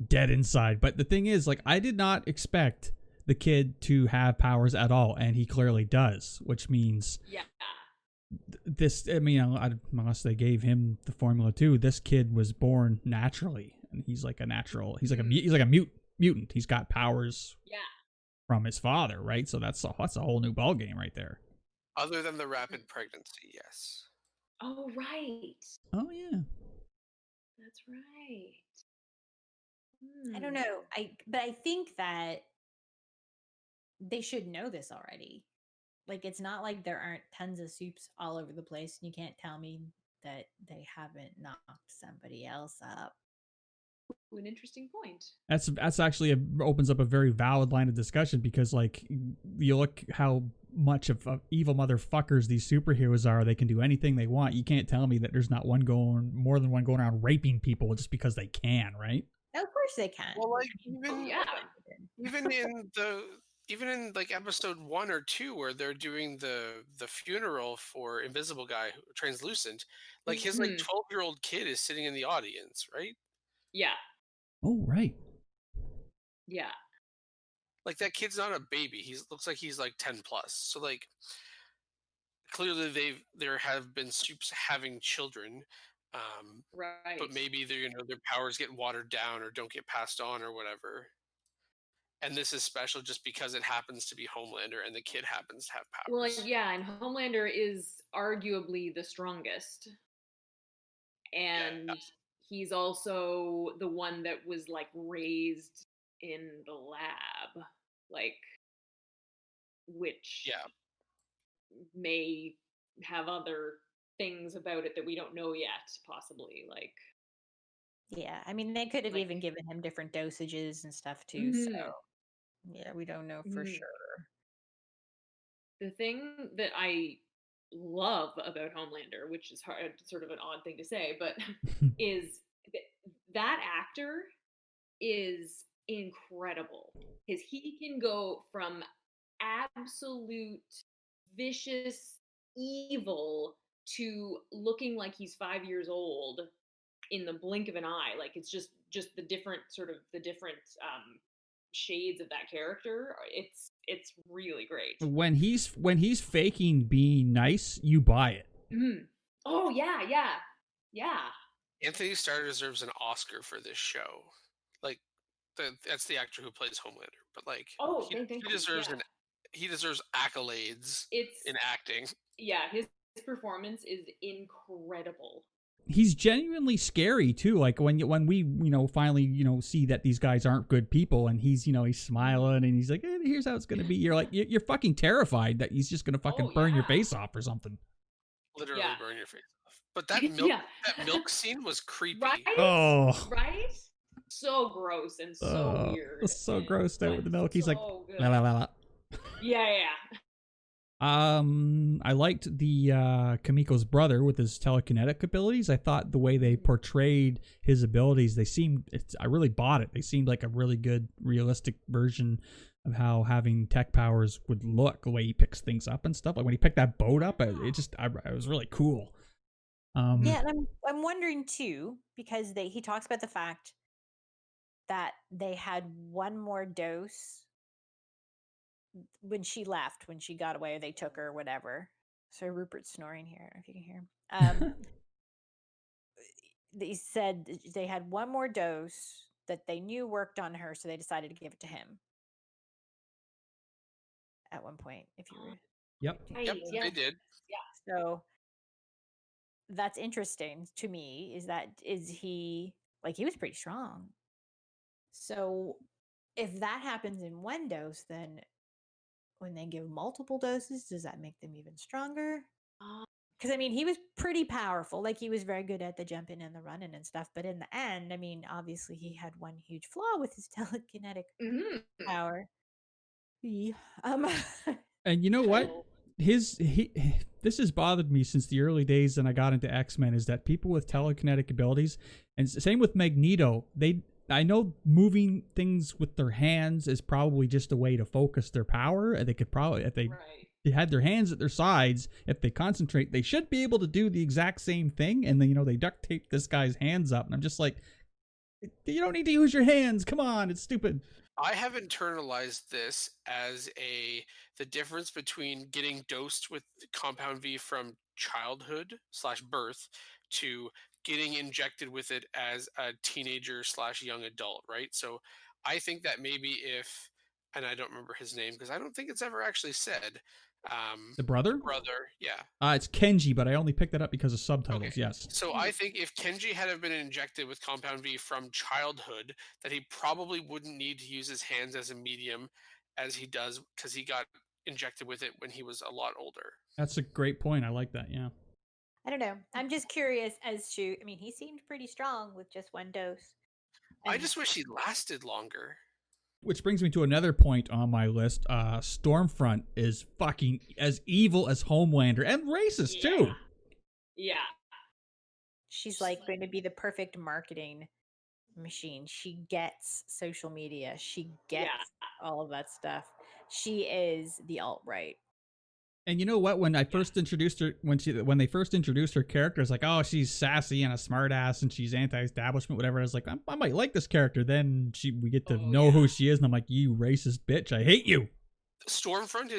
dead inside. But the thing is, like, I did not expect the kid to have powers at all, and he clearly does, which means this. I mean, unless they gave him the formula too, this kid was born naturally. And he's like a natural. He's like a mutant. He's got powers. From his father, right? So that's a whole new ball game right there. Other than the rapid pregnancy, yes. Oh right. Oh yeah. That's right. I don't know. But I think that they should know this already. Like, it's not like there aren't tons of soups all over the place, and you can't tell me that they haven't knocked somebody else up. An interesting point. That's actually opens up a very valid line of discussion, because like you look how much of evil motherfuckers these superheroes are. They can do anything they want. You can't tell me that there's not more than one going around raping people just because they can, right? Of course they can. Well, like Yeah. even in like episode 1 or 2 where they're doing the funeral for Invisible Guy, Translucent, like his like 12-year-old kid is sitting in the audience, right? Yeah. Oh, right. Yeah. Like that kid's not a baby. He looks like he's like 10 plus. So like clearly there have been soups having children. Right. But maybe their powers get watered down or don't get passed on or whatever. And this is special just because it happens to be Homelander and the kid happens to have powers. Well, yeah, and Homelander is arguably the strongest. And he's also the one that was like raised in the lab, like, which may have other things about it that we don't know yet, possibly. Like, yeah, I mean, they could have even given him different dosages and stuff too. So yeah, we don't know for sure. The thing that I love about Homelander, which is sort of an odd thing to say, but is that actor is incredible, because he can go from absolute vicious evil to looking like he's 5 years old in the blink of an eye. Like, it's just the different shades of that character. It's really great. When he's faking being nice, you buy it. Oh yeah. Anthony Starr deserves an Oscar for this show. Like, that's the actor who plays Homelander. But like, he deserves accolades in acting. Yeah, his performance is incredible. He's genuinely scary too. Like when we finally see that these guys aren't good people, and he's smiling and he's like, here's how it's gonna be. You're like, you're fucking terrified that he's just gonna fucking burn your face off or something. Literally burn your face off. But that milk scene was creepy. Right? Oh. Right? So gross and so weird. So grossed out with the milk. He's like, la, la, la, la. Yeah. I liked the Kamiko's brother with his telekinetic abilities. I thought the way they portrayed his abilities, I really bought it. They seemed like a really good, realistic version of how having tech powers would look, the way he picks things up and stuff. Like when he picked that boat up, it was really cool. Yeah, and I'm wondering too, because he talks about the fact that they had one more dose when she left, when she got away, or they took her or whatever. So Rupert's snoring here, if you can hear him. They said they had one more dose that they knew worked on her, so they decided to give it to him at one point. If you were, yep, they did. Yeah, so that's interesting to me. He was pretty strong. So if that happens in one dose, then when they give multiple doses, does that make them even stronger? Because I mean, he was pretty powerful. Like, he was very good at the jumping and the running and stuff. But in the end, I mean, obviously he had one huge flaw with his telekinetic power. And you know what? This has bothered me since the early days, and I got into X-Men, is that people with telekinetic abilities, and same with Magneto, I know moving things with their hands is probably just a way to focus their power. And they could probably, if they had their hands at their sides, if they concentrate, they should be able to do the exact same thing. And then, they duct tape this guy's hands up. And I'm just like, you don't need to use your hands. Come on. It's stupid. I have internalized this as the difference between getting dosed with Compound V from childhood/birth to getting injected with it as a teenager/young adult, right? So I think that maybe and I don't remember his name because I don't think it's ever actually said. The brother? Yeah. It's Kenji, but I only picked that up because of subtitles, okay. Yes. So I think if Kenji had been injected with Compound V from childhood, that he probably wouldn't need to use his hands as a medium, as he does because he got injected with it when he was a lot older. That's a great point. I like that. Yeah. I don't know. I'm just curious as to. I mean, he seemed pretty strong with just one dose. I And just wish he lasted longer. Which brings me to another point on my list. Stormfront is fucking as evil as Homelander and racist too. Yeah. she's like going to be the perfect marketing machine. She gets social media. She gets all of that stuff. She is the alt-right. And you know what? When I first introduced her, when they first introduced her character, it's like, oh, she's sassy and a smartass, and she's anti-establishment, whatever. I was like, I might like this character. Then we get to know who she is, and I'm like, you racist bitch, I hate you. Stormfront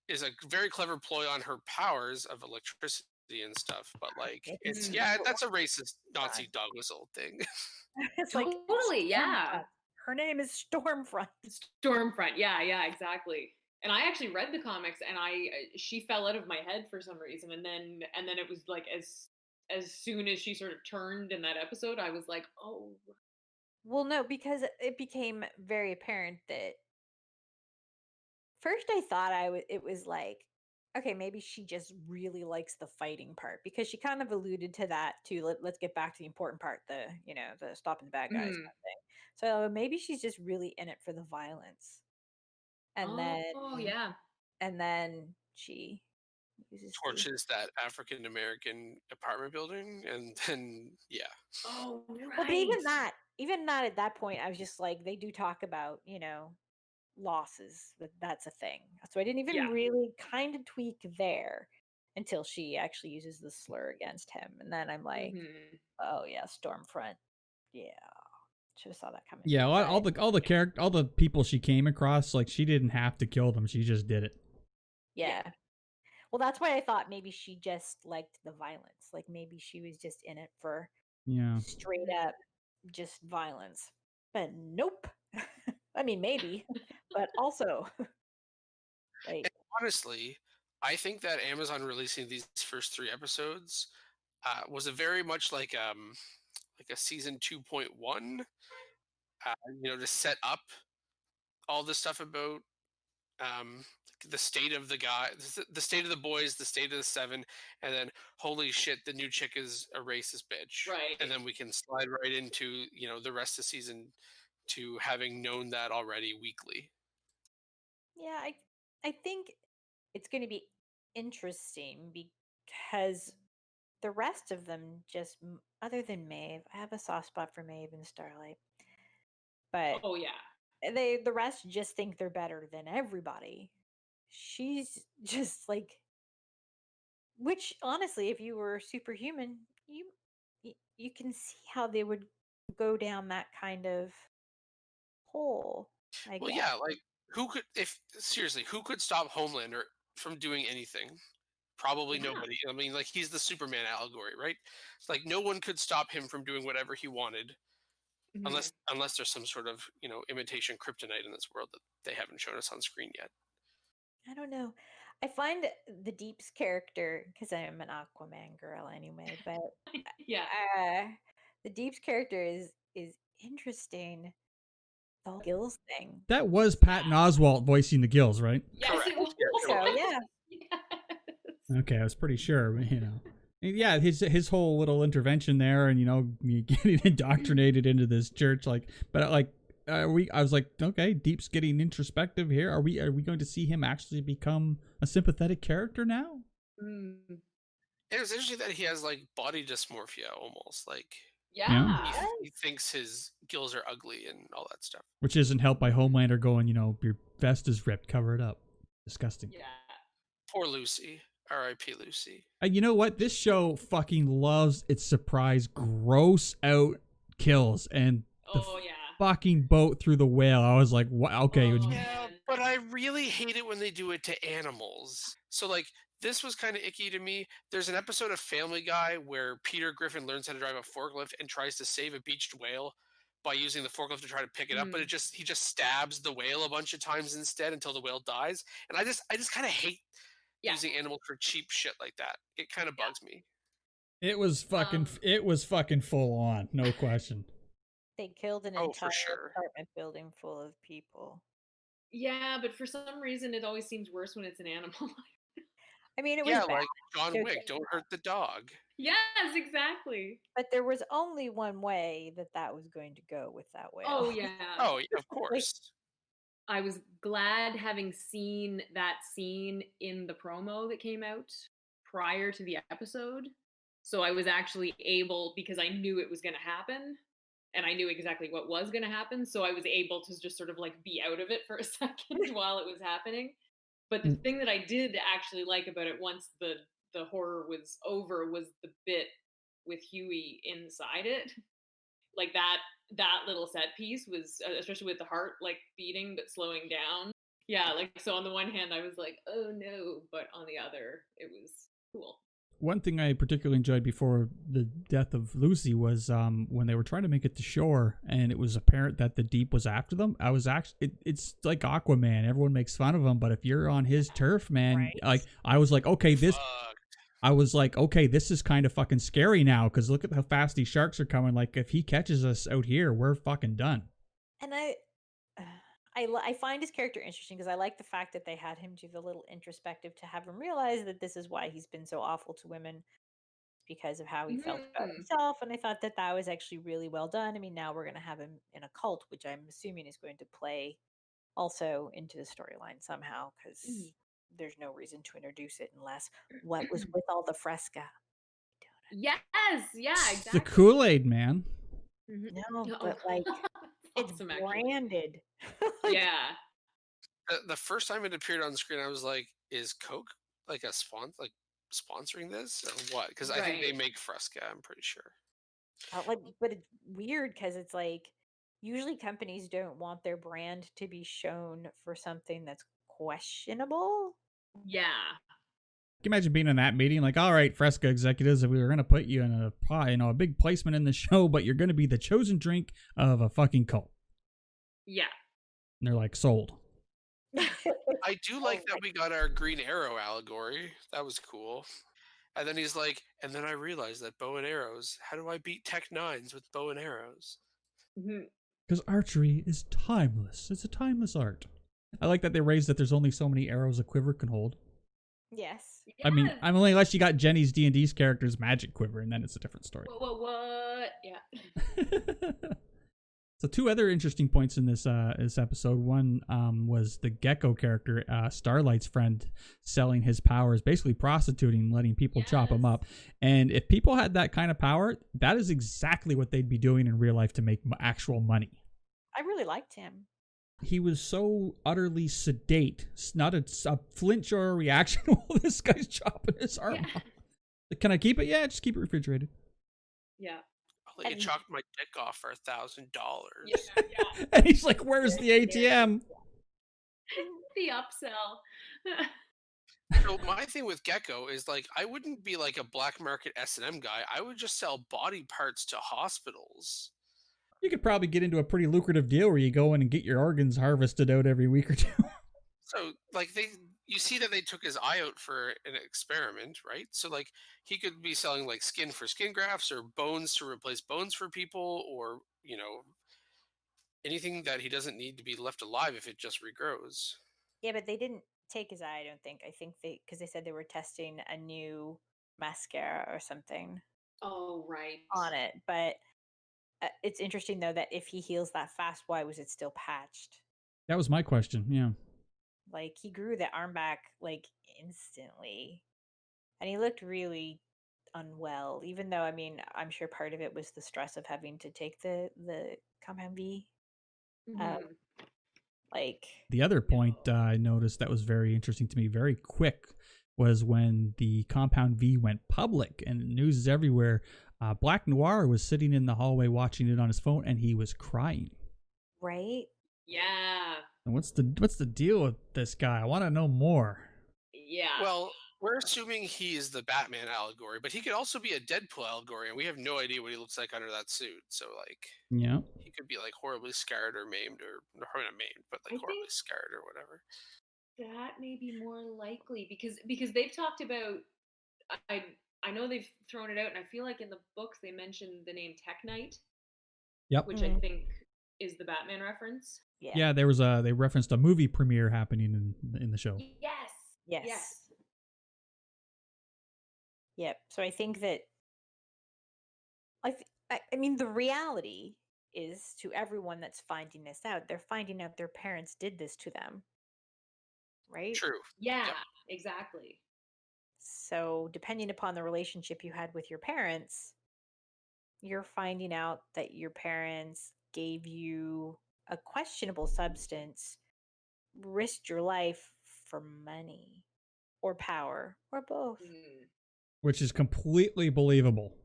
is a very clever ploy on her powers of electricity and stuff, but like it's that's a racist Nazi dog whistle thing. It's Totally, like yeah. Her name is Stormfront. Stormfront, yeah, exactly. And I actually read the comics, and she fell out of my head for some reason, and then it was like as soon as she sort of turned in that episode, I was like, oh. Well, no, because it became very apparent that first I thought it was like, okay, maybe she just really likes the fighting part, because she kind of alluded to that too. Let's get back to the important part, the stopping the bad guys kind of thing. So maybe she's just really in it for the violence. And then she uses torches that African American apartment building, and then Oh, right. Well, but even not at that point, I was just like, they do talk about losses, that's a thing. So I didn't even really kind of tweak there until she actually uses the slur against him, and then I'm like, oh yeah, Stormfront, yeah, should have saw that coming. Yeah, all the people she came across, like, she didn't have to kill them, she just did it. Yeah. Well, that's why I thought maybe she just liked the violence. Like maybe she was just in it for straight up just violence. But nope. I mean, maybe, but also, like, and honestly, I think that Amazon releasing these first 3 episodes was a very much like a season 2.1, to set up all this stuff about the state of the guy, the state of the boys, the state of the 7, and then holy shit, the new chick is a racist bitch, right? And then we can slide right into the rest of season 2 having known that already weekly. Yeah, I think it's going to be interesting because the rest of them just, other than Maeve, I have a soft spot for Maeve and Starlight, but the rest just think they're better than everybody. She's just like, which honestly, if you were superhuman, you can see how they would go down that kind of hole. Well, yeah, like who could stop Homelander from doing anything? Probably nobody. I mean, like, he's the Superman allegory, right? Like, no one could stop him from doing whatever he wanted, unless there's some sort of imitation kryptonite in this world that they haven't shown us on screen yet. I don't know. I find the Deep's character, because I'm an Aquaman girl anyway, but the Deep's character is interesting. The whole Gills thing. That was Patton Oswalt voicing the Gills, right? Yes, it was. So yeah. Okay, I was pretty sure, Yeah, his whole little intervention there, and me getting indoctrinated into this church, but I was like, okay, Deep's getting introspective here. Are we going to see him actually become a sympathetic character now? It was interesting that he has like body dysmorphia almost, like he thinks his gills are ugly and all that stuff, which isn't helped by Homelander going, your vest is ripped, cover it up. Disgusting. Yeah. Poor Lucy. R.I.P. Lucy. You know what? This show fucking loves its surprise, gross out kills, and fucking boat through the whale. I was like, what? Okay. Yeah, but I really hate it when they do it to animals. So like, this was kind of icky to me. There's an episode of Family Guy where Peter Griffin learns how to drive a forklift and tries to save a beached whale by using the forklift to try to pick it up, but he just stabs the whale a bunch of times instead until the whale dies. And I just kind of hate using animals for cheap shit like that. It kind of bugs me. It was fucking full on, no question. They killed an entire apartment building full of people. Yeah, but for some reason it always seems worse when it's an animal. I mean, it was Yeah, bad. like John Don't Wick, get me don't wrong, hurt the dog. Yes, exactly. but there was only one way that was going to go with that Oh whale. yeah. Oh, of Like, course. I was glad having seen that scene in the promo that came out prior to the episode. So I was actually able, because I knew it was going to happen and I knew exactly what was going to happen. So I was able to just sort of like be out of it for a second while it was happening. But the thing that I did actually like about it once the horror was over was the bit with Huey inside it. Like that little set piece was, especially with the heart like beating but slowing down. Yeah, like so on the one hand I was like, oh no, but on the other it was cool. One thing I particularly enjoyed before the death of Lucy was when they were trying to make it to shore, and it was apparent that the deep was after them. I was actually, it's like Aquaman. Everyone makes fun of him, but if you're on his turf, man, Right. like I was like, okay, this. Fuck. I was like, okay, this is kind of fucking scary now because look at how fast these sharks are coming. Like, if he catches us out here, we're fucking done. and I find his character interesting because I like the fact that they had him do the little introspective to have him realize that this is why he's been so awful to women because of how he felt about Mhm. himself. And I thought that was actually really well done. I mean, now we're going to have him in a cult, which I'm assuming is going to play also into the storyline somehow because Mhm. there's no reason to introduce it unless what was with all the fresca. Yes, yeah, It's exactly. the Kool-Aid, man. Mhm. No, Oh, but like it's awesome, actually. branded. Like, Yeah. The first time it appeared on screen, I was like, "Is Coke like sponsoring this or what?" Because I think they Right. make Fresca. I'm pretty sure. but it's weird because it's like usually companies don't want their brand to be shown for something that's questionable. Yeah. Can you imagine being in that meeting? Like, all right, Fresca executives, we were going to put you in a big placement in the show, but you're going to be the chosen drink of a fucking cult. Yeah. And they're like, sold. I do like that we got our Green Arrow allegory. That was cool. And then he's like, and then I realized that bow and arrows. How do I beat Tech Nines with bow and arrows? Mhm. Because archery is timeless. It's a timeless art. I like that they raised that there's only so many arrows a quiver can hold. Yes. I mean, Yes. I'm only unless you got Jenny's D&D's character's magic quiver, and then it's a different story. What? Yeah. So two other interesting points in this episode. One was the Gecko character, Starlight's friend, selling his powers, basically prostituting, letting people chop him Yes. up. And if people had that kind of power, that is exactly what they'd be doing in real life to make actual money. I really liked him. He was so utterly sedate, not a flinch or a reaction while this guy's chopping his arm Yeah. off. Can I keep it? Yeah, just keep it refrigerated. Yeah. I'll let you And- chop my dick off for $1,000. Yeah. And he's like, "Where's the ATM?" The upsell. So my thing with Gecko is like I wouldn't be like a black market S&M guy. I would just sell body parts to hospitals. You could probably get into a pretty lucrative deal where you go in and get your organs harvested out every week or two. So like you see that they took his eye out for an experiment, right? So like he could be selling like skin for skin grafts or bones to replace bones for people or, anything that he doesn't need to be left alive if it just regrows. Yeah, but they didn't take his eye, I don't think. I think because they said they were testing a new mascara or something Oh, right. on it. But it's interesting though that if he heals that fast, why was it still patched? That was my question. Yeah. Like he grew the arm back like instantly, and he looked really unwell. Even though I mean, I'm sure part of it was the stress of having to take the compound V. Mhm. Like The other point I noticed that was very interesting to me, very quick, was when the Compound V went public and news is everywhere. Black Noir was sitting in the hallway watching it on his phone, and he was crying. right? Yeah. And what's the deal with this guy? I want to know more. Yeah. Well, we're assuming he is the Batman allegory, but he could also be a Deadpool allegory, and we have no idea what he looks like under that suit. So like Yeah. he could be like horribly scarred or maimed or probably not maimed, but like I horribly think- scarred or whatever. That may be more likely because they've talked about I know they've thrown it out and I feel like in the books they mentioned the name Tech Knight, Yep. which I think is the Batman reference. Yeah, there was they referenced a movie premiere happening in the show. Yes. Yes. Yep. So I think that I mean the reality is, to everyone that's finding this out, they're finding out their parents did this to them. Right? True. Yeah, Yep. exactly. So depending upon the relationship you had with your parents, you're finding out that your parents gave you a questionable substance, risked your life for money or power or both. Which is completely believable.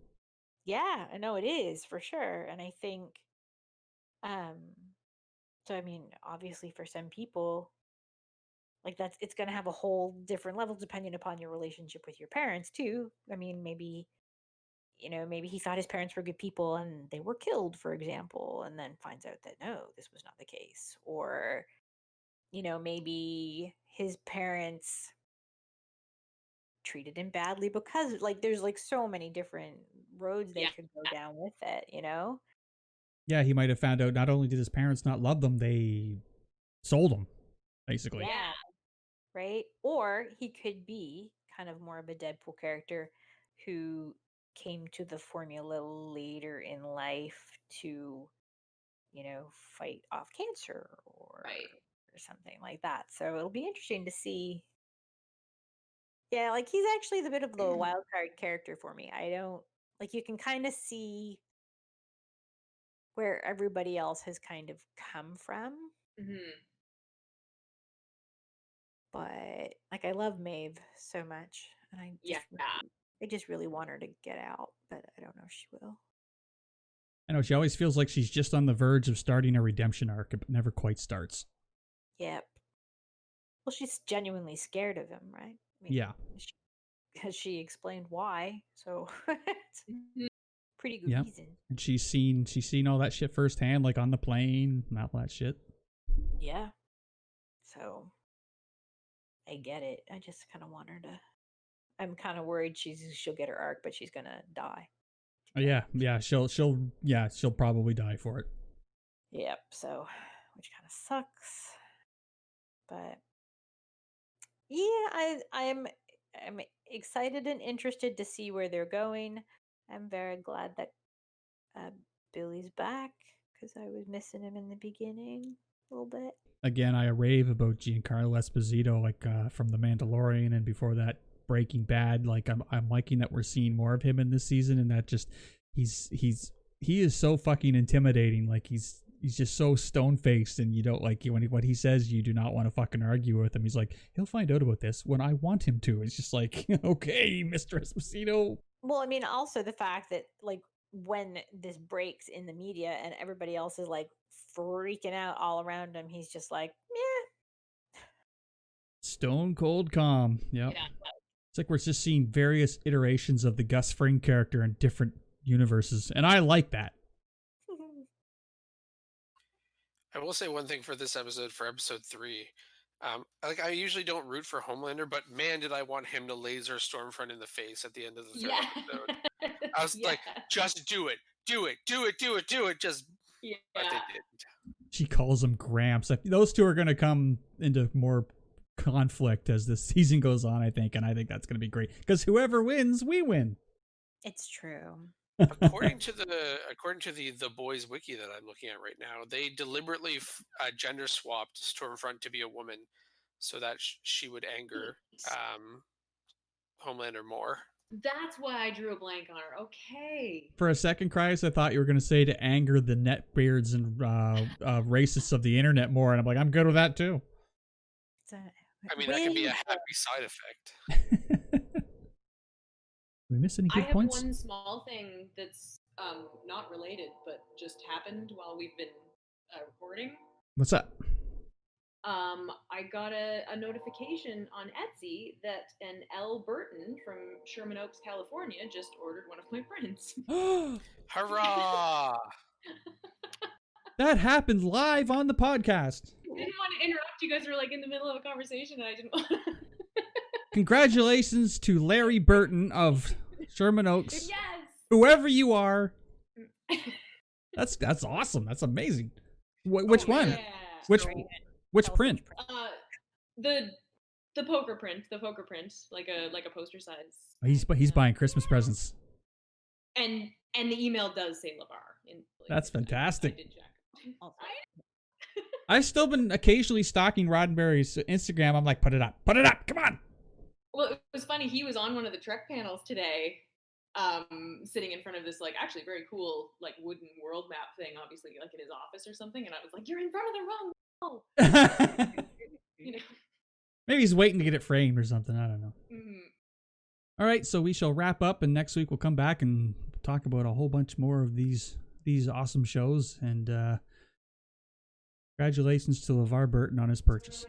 Yeah, I know it is for sure. And I think, so I mean, obviously for some people, like it's going to have a whole different level depending upon your relationship with your parents too. I mean, maybe he thought his parents were good people and they were killed, for example, and then finds out that no, this was not the case. Or, maybe his parents treated him badly because, like, there's like so many different roads they could go down with it, Yeah, he might have found out not only did his parents not love them, they sold him, basically. Yeah. Right? Or he could be kind of more of a Deadpool character who came to the formula later in life to, fight off cancer or something like that. So it'll be interesting to see. Yeah, like he's actually the bit of the wild card character for me. I don't like, you can kind of see where everybody else has kind of come from. But like, I love Maeve so much, and I just really want her to get out, but I don't know if she will. I know she always feels like she's just on the verge of starting a redemption arc, but never quite starts. Yep. Well, she's genuinely scared of him, right? I mean, Yeah. Because she explained why, so it's pretty good reason. And she's seen all that shit firsthand, like on the plane, and all that shit. Yeah. So I get it. I just kind of want her to. I'm kind of worried she'll get her arc, but she's gonna die. Oh, yeah. She'll probably die for it. Yep. So, which kind of sucks. But yeah, I'm excited and interested to see where they're going. I'm very glad that Billy's back because I was missing him in the beginning a little bit. Again, I rave about Giancarlo Esposito, like from The Mandalorian, and before that, Breaking Bad. Like I'm liking that we're seeing more of him in this season, and that just he is so fucking intimidating. Like he's just so stone faced, and you don't like what he says. You do not want to fucking argue with him. He's like, he'll find out about this when I want him to. It's just like, okay, Mr. Esposito. Well, I mean, also the fact that like when this breaks in the media and everybody else is like freaking out all around him, he's just like, yeah, stone cold calm. Yep. Yeah. It's like we're just seeing various iterations of the Gus Fring character in different universes, and I like that. I will say one thing for this episode, for episode 3. I usually don't root for Homelander, but man, did I want him to laser Stormfront in the face at the end of the third episode. I was like, just do it. Just, but they didn't. She calls him Gramps. Those two are going to come into more conflict as the season goes on, I think, and I think that's going to be great because whoever wins, we win. It's true. According to the boys wiki that I'm looking at right now, they deliberately gender swapped Stormfront to be a woman so that she would anger Homelander more. That's why I drew a blank on her. Okay. For a second, Christ, I thought you were going to say to anger the netbeards and racists of the internet more, and I'm like, I'm good with that too. I mean, that can be a happy side effect. We miss any good points? I have one small thing that's not related, but just happened while we've been recording. What's that? I got a notification on Etsy that an L. Burton from Sherman Oaks, California, just ordered one of my prints. Hurrah! That happened live on the podcast. I didn't want to interrupt. You guys were like in the middle of a conversation, and I didn't want to. Congratulations to Larry Burton of Sherman Oaks. Yes. Whoever you are. That's awesome. That's amazing. Which one? Yeah. Which Great. which Sausage print? The poker print, like a poster size. He's buying Christmas presents. And the email does say Lavar. That's fantastic. I did check. Also, I've still been occasionally stalking Roddenberry's Instagram. I'm like, put it up, come on. Well, it was funny. He was on one of the Trek panels today, sitting in front of this like actually very cool like wooden world map thing, obviously like in his office or something. And I was like, "You're in front of the wrong wall." You know. Maybe he's waiting to get it framed or something. I don't know. Mm-hmm. All right, so we shall wrap up, and next week we'll come back and talk about a whole bunch more of these awesome shows. And congratulations to LeVar Burton on his purchase.